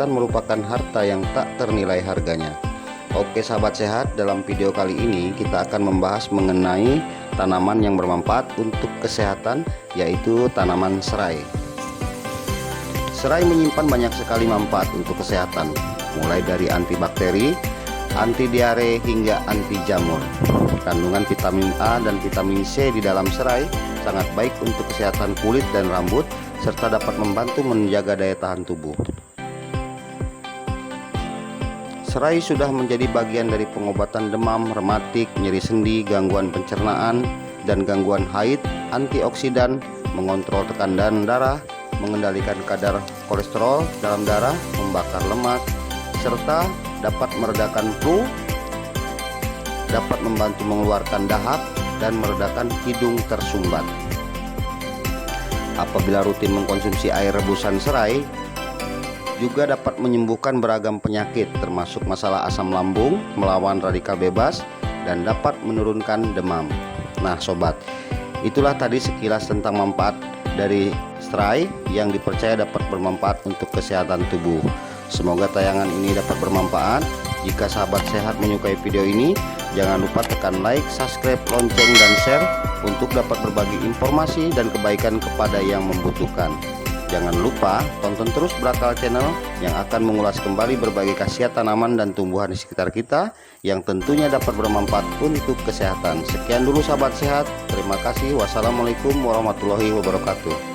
kesehatan merupakan harta yang tak ternilai harganya. Oke sahabat sehat, dalam video kali ini kita akan membahas mengenai tanaman yang bermanfaat untuk kesehatan, yaitu tanaman serai. Serai menyimpan banyak sekali manfaat untuk kesehatan, mulai dari antibakteri, anti diare hingga anti jamur. Kandungan vitamin A dan vitamin C di dalam serai sangat baik untuk kesehatan kulit dan rambut, serta dapat membantu menjaga daya tahan tubuh. Serai sudah menjadi bagian dari pengobatan demam, rematik, nyeri sendi, gangguan pencernaan, dan gangguan haid, antioksidan, mengontrol tekanan darah, mengendalikan kadar kolesterol dalam darah, membakar lemak, serta dapat meredakan flu, dapat membantu mengeluarkan dahak, dan meredakan hidung tersumbat. Apabila rutin mengkonsumsi air rebusan serai, juga dapat menyembuhkan beragam penyakit termasuk masalah asam lambung, melawan radikal bebas, dan dapat menurunkan demam. Nah sobat, itulah tadi sekilas tentang manfaat dari serai yang dipercaya dapat bermanfaat untuk kesehatan tubuh. Semoga tayangan ini dapat bermanfaat. Jika sahabat sehat menyukai video ini, jangan lupa tekan like, subscribe, lonceng, dan share untuk dapat berbagi informasi dan kebaikan kepada yang membutuhkan. Jangan lupa tonton terus Berakal Channel yang akan mengulas kembali berbagai khasiat tanaman dan tumbuhan di sekitar kita yang tentunya dapat bermanfaat untuk kesehatan. Sekian dulu sahabat sehat. Terima kasih. Wassalamualaikum warahmatullahi wabarakatuh.